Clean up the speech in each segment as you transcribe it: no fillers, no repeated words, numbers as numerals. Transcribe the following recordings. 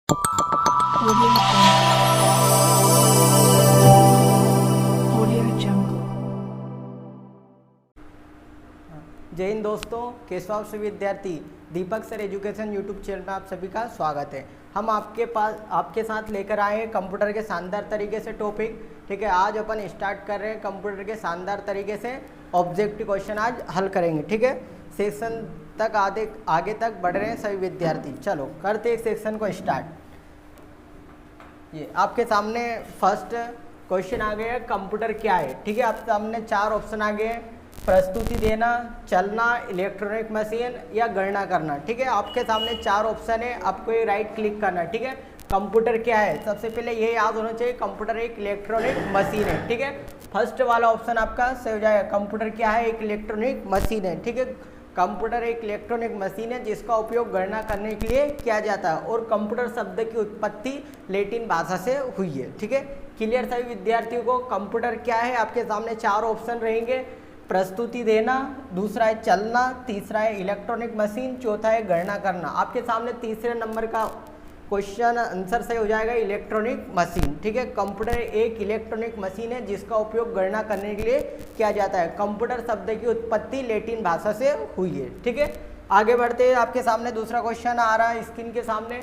Audio Jungle. जय हिंद दोस्तों, केशव से विद्यार्थी दीपक सर एजुकेशन यूट्यूब चैनल में आप सभी का स्वागत है। हम आपके साथ लेकर आए हैं कंप्यूटर के शानदार तरीके से टॉपिक। ठीक है, आज अपन स्टार्ट कर रहे हैं कंप्यूटर के शानदार तरीके से ऑब्जेक्टिव क्वेश्चन आज हल करेंगे। ठीक है, सेक्शन तक आगे तक बढ़ रहे हैं सभी विद्यार्थी। चलो करते हैं सेक्शन को स्टार्ट। ये आपके सामने फर्स्ट क्वेश्चन आ गया है, कंप्यूटर क्या है। ठीक है, आपके सामने चार ऑप्शन आ गए हैं, प्रस्तुति देना, चलना, इलेक्ट्रॉनिक मशीन या गणना करना। ठीक है, आपके सामने चार ऑप्शन है, आपको ये राइट क्लिक करना है। ठीक है, कंप्यूटर क्या है, सबसे पहले ये याद होना चाहिए, कंप्यूटर एक इलेक्ट्रॉनिक मशीन है। ठीक है, फर्स्ट वाला ऑप्शन आपका सही हो जाएगा, कंप्यूटर क्या है, एक इलेक्ट्रॉनिक मशीन है। ठीक है, कंप्यूटर एक इलेक्ट्रॉनिक मशीन है जिसका उपयोग गणना करने के लिए किया जाता है और कंप्यूटर शब्द की उत्पत्ति लैटिन भाषा से हुई है। ठीक है, क्लियर सभी विद्यार्थियों को। कंप्यूटर क्या है, आपके सामने चार ऑप्शन रहेंगे, प्रस्तुति देना, दूसरा है चलना, तीसरा है इलेक्ट्रॉनिक मशीन, चौथा है गणना करना। आपके सामने तीसरे नंबर का क्वेश्चन आंसर सही हो जाएगा, इलेक्ट्रॉनिक मशीन। ठीक है, कंप्यूटर एक इलेक्ट्रॉनिक मशीन है जिसका उपयोग गणना करने के लिए किया जाता है। कंप्यूटर शब्द की उत्पत्ति लैटिन भाषा से हुई है। ठीक है, आगे बढ़ते हैं, आपके सामने दूसरा क्वेश्चन आ रहा है स्क्रीन के सामने।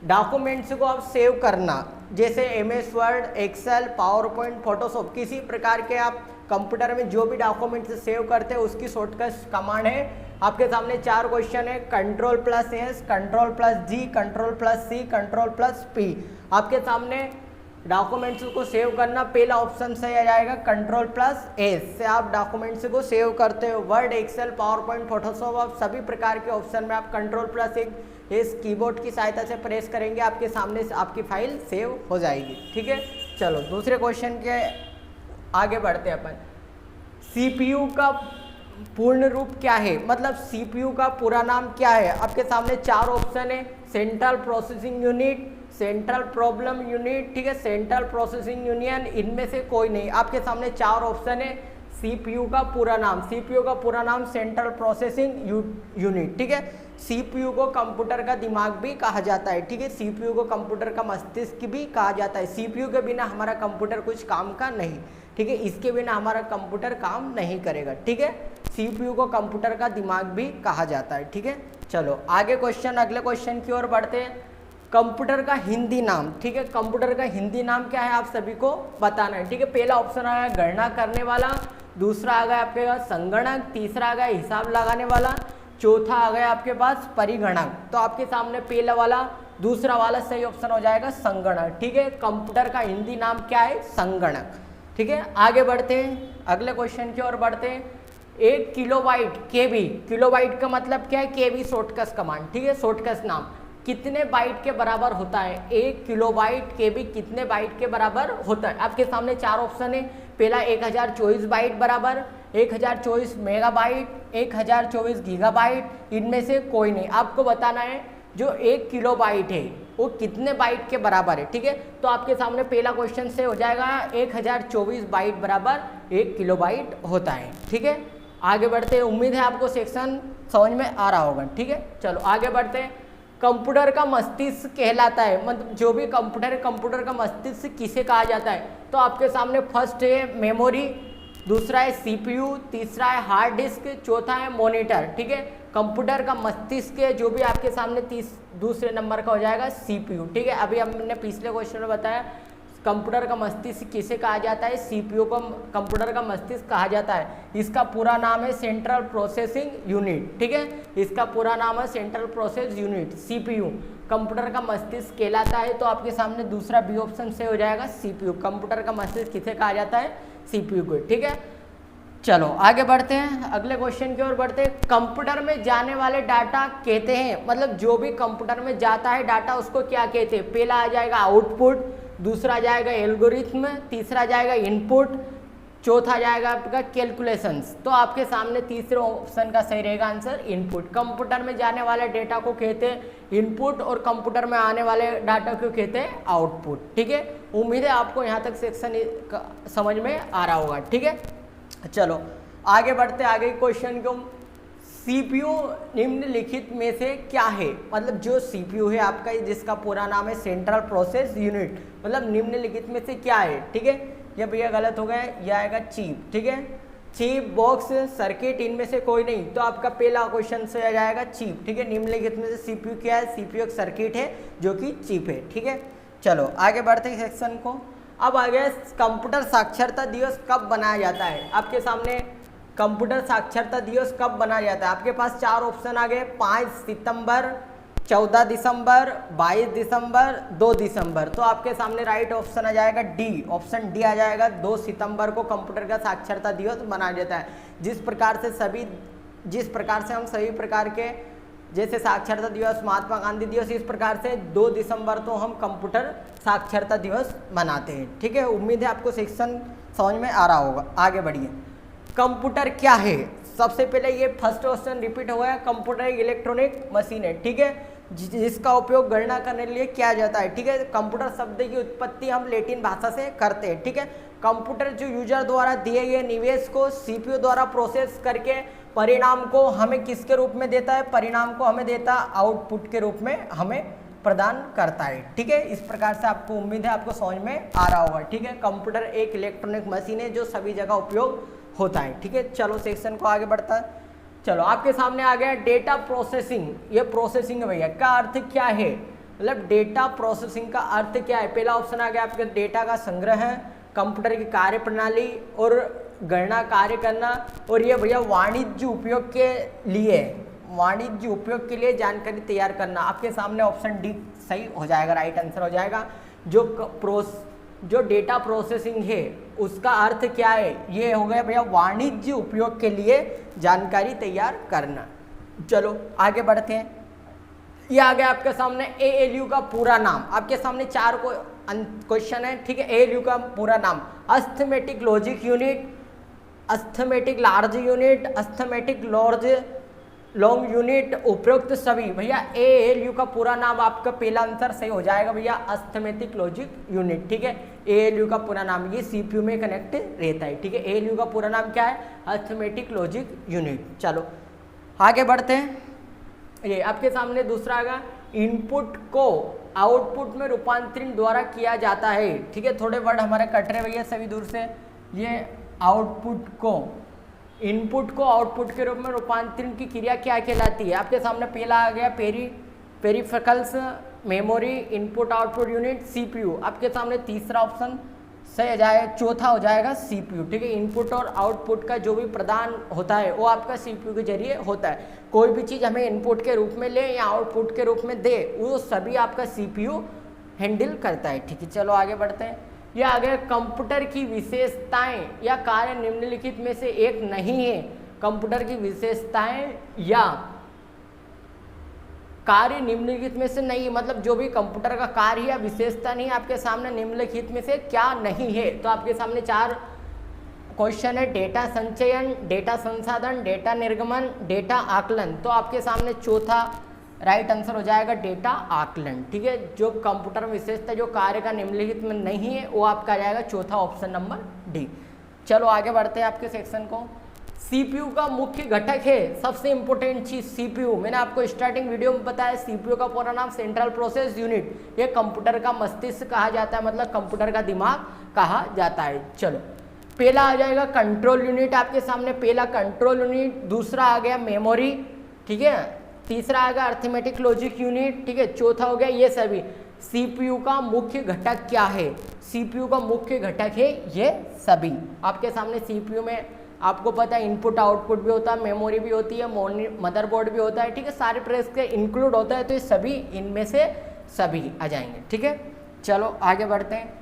डॉक्यूमेंट्स को आप सेव करना, जैसे MS Word, Excel, PowerPoint, Photoshop, किसी प्रकार के आप कंप्यूटर में जो भी डॉक्यूमेंट्स सेव करते हैं उसकी शॉर्टकट कमांड है। आपके सामने चार क्वेश्चन है, Ctrl+S, Ctrl+G, Ctrl+C, Ctrl+P। आपके सामने डॉक्यूमेंट्स को सेव करना, पहला ऑप्शन सही आ जाएगा, Ctrl+S से आप डॉक्यूमेंट्स को सेव करते हो। Word, Excel, PowerPoint, Photoshop, आप सभी प्रकार के ऑप्शन में आप Ctrl+S कीबोर्ड की सहायता से प्रेस करेंगे, आपके सामने से आपकी फाइल सेव हो जाएगी। ठीक है, चलो दूसरे क्वेश्चन के आगे बढ़ते हैं अपन। CPU का पूर्ण रूप क्या है, मतलब CPU का पूरा नाम क्या है। आपके सामने चार ऑप्शन है, central processing unit, central problem unit, ठीक है, सेंट्रल प्रोसेसिंग यूनियन, इनमें से कोई नहीं। आपके सामने चार ऑप्शन है, CPU का पूरा नाम, CPU का पूरा नाम सेंट्रल प्रोसेसिंग यूनिट। ठीक है, CPU को कंप्यूटर का दिमाग भी कहा जाता है। ठीक है, CPU को कंप्यूटर का मस्तिष्क भी कहा जाता है। CPU के बिना हमारा कंप्यूटर कुछ काम का नहीं। ठीक है, इसके बिना हमारा कंप्यूटर काम नहीं करेगा। ठीक है, CPU को कंप्यूटर का दिमाग भी कहा जाता है। ठीक है, चलो आगे क्वेश्चन, अगले क्वेश्चन की ओर बढ़ते हैं। कंप्यूटर का हिंदी नाम, ठीक है, कंप्यूटर का हिंदी नाम क्या है आप सभी को बताना है। ठीक है, पहला ऑप्शन आ गया गणना करने वाला, दूसरा आ गया आपके पास संगणक, तीसरा आ गया हिसाब लगाने वाला, चौथा आ गया आपके पास परिगणक। तो आपके सामने पहला वाला, दूसरा वाला सही ऑप्शन हो जाएगा संगणक। ठीक है, कंप्यूटर का हिंदी नाम क्या है, संगणक। ठीक है, आगे बढ़ते हैं, अगले क्वेश्चन की ओर बढ़ते हैं। 1 किलोबाइट KB, किलोबाइट का मतलब क्या है, KB शॉर्टकट कमांड। ठीक है, शॉर्टकट नाम कितने बाइट के बराबर होता है, 1 किलोबाइट KB कितने बाइट के बराबर होता है। आपके सामने चार ऑप्शन है, पहला 1024 बाइट बराबर, 1024 मेगाबाइट, 1024 गीगाबाइट, इनमें से कोई नहीं। आपको बताना है जो 1 किलोबाइट है वो कितने बाइट के बराबर है। ठीक है, तो आपके सामने पहला क्वेश्चन से हो जाएगा 1024 बाइट बराबर 1 किलोबाइट होता है। ठीक है, आगे बढ़ते हैं, उम्मीद है आपको सेक्शन समझ में आ रहा होगा। ठीक है, चलो आगे बढ़ते हैं। कंप्यूटर का मस्तिष्क कहलाता है, मतलब जो भी कंप्यूटर है, कंप्यूटर का मस्तिष्क किसे कहा जाता है। तो आपके सामने फर्स्ट है मेमोरी, दूसरा है CPU, तीसरा है हार्ड डिस्क, चौथा है मॉनिटर। ठीक है, कंप्यूटर का मस्तिष्क है जो भी आपके सामने दूसरे नंबर का हो जाएगा CPU। ठीक है, अभी हमने पिछले क्वेश्चन में बताया कंप्यूटर का मस्तिष्क किसे कहा जाता है, CPU को कंप्यूटर का मस्तिष्क कहा जाता है। इसका पूरा नाम है सेंट्रल प्रोसेसिंग यूनिट। ठीक है, इसका पूरा नाम है central process unit, CPU computer का मस्तिष्क कहलाता है। तो आपके सामने दूसरा बी ऑप्शन से हो जाएगा CPU, कंप्यूटर का मस्तिष्क किसे कहा जाता है, CPU को। ठीक है, चलो आगे बढ़ते हैं, अगले क्वेश्चन की ओर बढ़ते हैं। कंप्यूटर में जाने वाले डाटा कहते हैं, मतलब जो भी कंप्यूटर में जाता है डाटा उसको क्या कहते हैं। पहला आ जाएगा आउटपुट, दूसरा जाएगा एल्गोरिथम, तीसरा जाएगा इनपुट, चौथा जाएगा आपका कैलकुलेशंस। तो आपके सामने तीसरे ऑप्शन का सही रहेगा आंसर इनपुट। कंप्यूटर में जाने वाले डेटा को कहते हैं इनपुट और कंप्यूटर में आने वाले डाटा को कहते हैं आउटपुट। ठीक है, उम्मीद है आपको यहाँ तक सेक्शन समझ में आ रहा होगा। ठीक है, चलो आगे बढ़ते, आगे क्वेश्चन को। सीपीयू निम्नलिखित में से क्या है, मतलब जो सीपीयू है आपका जिसका पूरा नाम है सेंट्रल प्रोसेस यूनिट, मतलब निम्नलिखित में से क्या है। ठीक है, ये भैया गलत हो गया, यह आएगा चिप। ठीक है, चिप, बॉक्स, सर्किट, इनमें से कोई नहीं, तो आपका पहला क्वेश्चन से आ जाएगा चिप। ठीक है, निम्नलिखित में से सीपीयू क्या है, सीपीयू एक सर्किट है जो कि चिप है। ठीक है, चलो आगे बढ़ते हैं सेक्शन को। अब आ गया कंप्यूटर साक्षरता दिवस कब मनाया जाता है। आपके सामने कंप्यूटर साक्षरता दिवस कब मनाया जाता है, आपके पास 4 ऑप्शन आ गए, 5 सितंबर, 14 दिसंबर, 22 दिसंबर, 2 दिसंबर। तो आपके सामने राइट ऑप्शन आ जाएगा डी, ऑप्शन डी आ जाएगा। 2 सितंबर को कंप्यूटर का साक्षरता दिवस मनाया जाता है। जिस प्रकार से हम सभी प्रकार के जैसे साक्षरता दिवस, महात्मा गांधी दिवस, इस प्रकार से 2 दिसंबर तो हम कंप्यूटर साक्षरता दिवस मनाते हैं। ठीक है, उम्मीद है आपको सेक्शन समझ में आ रहा होगा। आगे बढ़िए, कंप्यूटर क्या है। सबसे पहले ये फर्स्ट क्वेश्चन रिपीट हुआ है, कंप्यूटर एक इलेक्ट्रॉनिक मशीन है। ठीक है, जिसका उपयोग गणना करने के लिए किया जाता है। ठीक है, कंप्यूटर शब्द की उत्पत्ति हम लैटिन भाषा से करते हैं। ठीक है, कंप्यूटर जो यूजर द्वारा दिए गए निवेश को सीपीयू द्वारा प्रोसेस करके परिणाम को हमें किसके रूप में देता है, परिणाम को हमें देता है आउटपुट के रूप में हमें प्रदान करता है। ठीक है, इस प्रकार से आपको उम्मीद है आपको समझ में आ रहा होगा। ठीक है, कंप्यूटर एक इलेक्ट्रॉनिक मशीन है जो सभी जगह उपयोग होता है। ठीक है, चलो सेक्शन को आगे बढ़ता है। चलो आपके सामने आ गया डेटा प्रोसेसिंग। ये प्रोसेसिंग है भैया, का अर्थ क्या है, मतलब डेटा प्रोसेसिंग का अर्थ क्या है। पहला ऑप्शन आ गया आपके डेटा का संग्रह है, कंप्यूटर की कार्य प्रणाली और गणना कार्य करना, और ये भैया वाणिज्य उपयोग के लिए जानकारी तैयार करना। आपके सामने ऑप्शन डी सही हो जाएगा, राइट आंसर हो जाएगा। जो डेटा प्रोसेसिंग है उसका अर्थ क्या है, ये हो गया भैया वाणिज्य उपयोग के लिए जानकारी तैयार करना। चलो आगे बढ़ते हैं। ये आ गया आपके सामने एएलयू का पूरा नाम। आपके सामने 4 क्वेश्चन है। ठीक है, एएलयू का पूरा नाम, arithmetic logic unit, arithmetic large unit, arithmetic long unit, उपरोक्त सभी। भैया एएलयू का पूरा नाम, आपका पहला आंसर सही हो जाएगा भैया, अर्थमेटिक लॉजिक यूनिट। ठीक है, एएलयू का पूरा नाम, ये सीपीयू में कनेक्ट रहता है। ठीक है, एएलयू का पूरा नाम क्या है, अर्थमेटिक लॉजिक यूनिट। चलो आगे बढ़ते हैं। ये आपके सामने दूसरा आएगा, इनपुट को आउटपुट में रूपांतरण द्वारा किया जाता है। ठीक है, थोड़े वर्ड हमारे कट रहे भैया सभी दूर से। ये आउटपुट को, इनपुट को आउटपुट के रूप में रूपांतरण की क्रिया क्या कहलाती है। आपके सामने पहला आ गया peripherals, memory, input output unit, CPU. आपके सामने तीसरा ऑप्शन सही हो जाएगा, चौथा हो जाएगा सीपीयू। ठीक है, इनपुट और आउटपुट का जो भी प्रदान होता है वो आपका सीपीयू के जरिए होता है। कोई भी चीज़ हमें इनपुट के रूप में ले या आउटपुट के रूप में दे, वो सभी आपका सीपीयू हैंडल करता है। ठीक है, चलो आगे बढ़ते हैं। यह आ गया कंप्यूटर की विशेषताएं या कार्य निम्नलिखित में से एक नहीं है। कंप्यूटर की विशेषताएं या कार्य निम्नलिखित में से नहीं, मतलब जो भी कंप्यूटर का कार्य या विशेषता नहीं, आपके सामने निम्नलिखित में से क्या नहीं है। तो आपके सामने 4 क्वेश्चन है, डेटा संचयन, डेटा संसाधन, डेटा निर्गमन, डेटा आकलन। तो आपके सामने चौथा राइट आंसर हो जाएगा डेटा आकलन। ठीक है, जो कंप्यूटर में विशेषता जो कार्य का निम्नलिखित में नहीं है वो आपका आ जाएगा चौथा ऑप्शन नंबर डी। चलो आगे बढ़ते हैं आपके सेक्शन को। सीपीयू का मुख्य घटक है, सबसे इंपॉर्टेंट चीज सीपीयू। मैंने आपको स्टार्टिंग वीडियो में बताया सीपीयू का पूरा नाम सेंट्रल प्रोसेस यूनिट। ये कंप्यूटर का मस्तिष्क कहा जाता है, मतलब कंप्यूटर का दिमाग कहा जाता है। चलो पहला आ जाएगा कंट्रोल यूनिट, आपके सामने पहला कंट्रोल यूनिट, दूसरा आ गया मेमोरी। ठीक है, तीसरा आ गया अर्थमेटिक लॉजिक यूनिट। ठीक है, चौथा हो गया ये सभी। सीपीयू का मुख्य घटक क्या है, सीपीयू का मुख्य घटक है ये सभी। आपके सामने सीपीयू में आपको पता है इनपुट आउटपुट भी होता है, मेमोरी भी होती है, मदरबोर्ड भी होता है। ठीक है, सारे प्रेस के इंक्लूड होता है, तो ये सभी इनमें से सभी आ जाएंगे। ठीक है, चलो आगे बढ़ते हैं।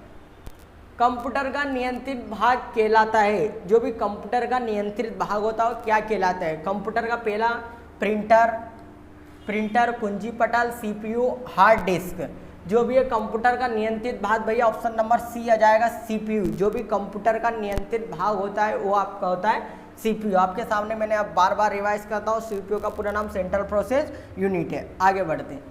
कंप्यूटर का नियंत्रित भाग कहलाता है, जो भी कंप्यूटर का नियंत्रित भाग होता है क्या कहलाता है। कंप्यूटर का पहला प्रिंटर, कुंजी पटल, सीपीयू, हार्ड डिस्क। जो भी है कंप्यूटर का नियंत्रित भाग भैया ऑप्शन नंबर सी आ जाएगा सीपीयू। जो भी कंप्यूटर का नियंत्रित भाग होता है वो आपका होता है सीपीयू। आपके सामने मैंने अब बार बार रिवाइज करता हूँ, सीपीयू का पूरा नाम सेंट्रल प्रोसेस यूनिट है। आगे बढ़ते हैं।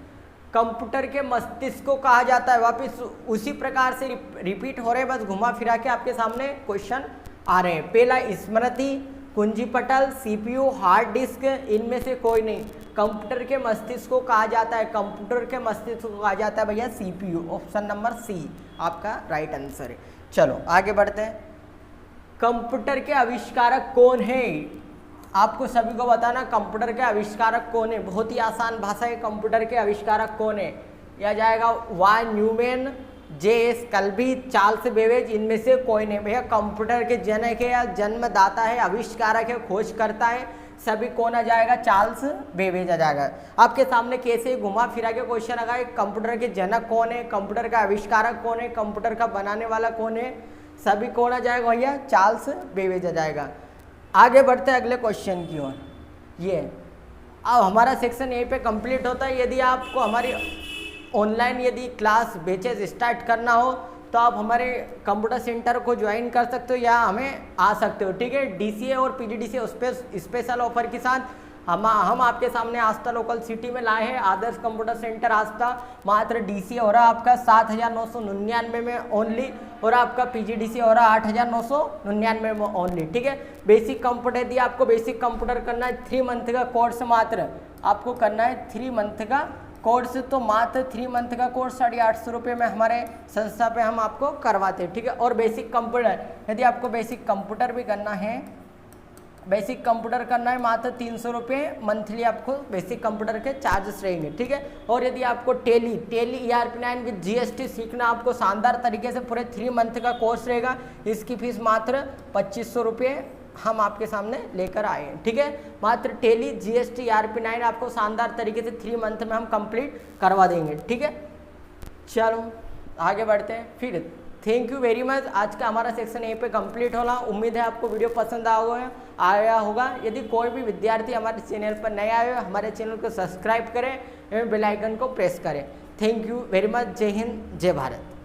कंप्यूटर के मस्तिष्क को कहा जाता है, वापिस उसी प्रकार से रिपीट हो रहे हैं, बस घुमा फिरा के आपके सामने क्वेश्चन आ रहे हैं। पहला स्मृति, कुंजी पटल, सीपीयू, हार्ड डिस्क, इनमें से कोई नहीं। कंप्यूटर के मस्तिष्क को कहा जाता है, कंप्यूटर के मस्तिष्क को कहा जाता है भैया सीपीयू। ऑप्शन नंबर सी आपका राइट आंसर है। चलो आगे बढ़ते हैं। कंप्यूटर के आविष्कारक कौन है? आपको सभी को बताना कंप्यूटर के आविष्कारक कौन है। बहुत ही आसान भाषा है। कंप्यूटर के आविष्कारक कौन है? यह जाएगा वान न्यूमैन, जे.एस. कल्बी, चार्ल्स बेबेज, इनमें से कोई नहीं। भैया कंप्यूटर के जनक है या जन्मदाता है, आविष्कारक है, खोज करता है, सभी कौन आ जाएगा? चार्ल्स बेबेज आ जाएगा। आपके सामने कैसे घुमा फिरा के क्वेश्चन आएगा, कंप्यूटर के जनक कौन है, कंप्यूटर का आविष्कारक कौन है, कंप्यूटर का बनाने वाला कौन है, सभी कौन आ जाएगा भैया? चार्ल्स बेबेज आ जाएगा। आगे बढ़ते हैं अगले क्वेश्चन की ओर। ये अब हमारा सेक्शन यहीं पे कंप्लीट होता है। यदि आपको हमारी ऑनलाइन यदि क्लास बैचेज स्टार्ट करना हो तो आप हमारे कंप्यूटर सेंटर को ज्वाइन कर सकते हो या हमें आ सकते हो, ठीक है। डीसीए और पीजीडीसीए स्पेशल ऑफर के साथ हम आपके सामने आस्था लोकल सिटी में लाए हैं। आदर्श कंप्यूटर सेंटर आस्था मात्र डीसीए हो रहा है आपका 7,999 में ओनली, और आपका पीजीडीसीए हो रहा है 8,999 में ओनली, ठीक है। बेसिक कंप्यूटर यदि आपको बेसिक कंप्यूटर करना है 3 मंथ का कोर्स मात्र आपको करना है 3 मंथ का कोर्स, तो मात्र 3 मंथ का कोर्स 850 रुपये में हमारे संस्था पे हम आपको करवाते हैं, ठीक है। और बेसिक कंप्यूटर यदि आपको बेसिक कंप्यूटर भी करना है, बेसिक कंप्यूटर करना है मात्र 300 रुपये मंथली आपको बेसिक कंप्यूटर के चार्जेस रहेंगे, ठीक है। और यदि आपको टेली ERP9 विद GST सीखना आपको शानदार तरीके से पूरे 3 मंथ का कोर्स रहेगा, इसकी फीस मात्र 2500 रुपये हम आपके सामने लेकर आए हैं, ठीक है। मात्र टेली GST ERP9 आपको शानदार तरीके से 3 मंथ में हम कंप्लीट करवा देंगे, ठीक है। चलो आगे बढ़ते हैं फिर। Thank you very much. आज का हमारा सेक्शन यहीं पे कंप्लीट होला। उम्मीद है आपको वीडियो पसंद आया होगा। यदि कोई भी विद्यार्थी हमारे चैनल पर नए आए हो, हमारे चैनल को सब्सक्राइब करें एवं बेल आइकन को प्रेस करें। Thank you very much. जय हिंद, जय भारत।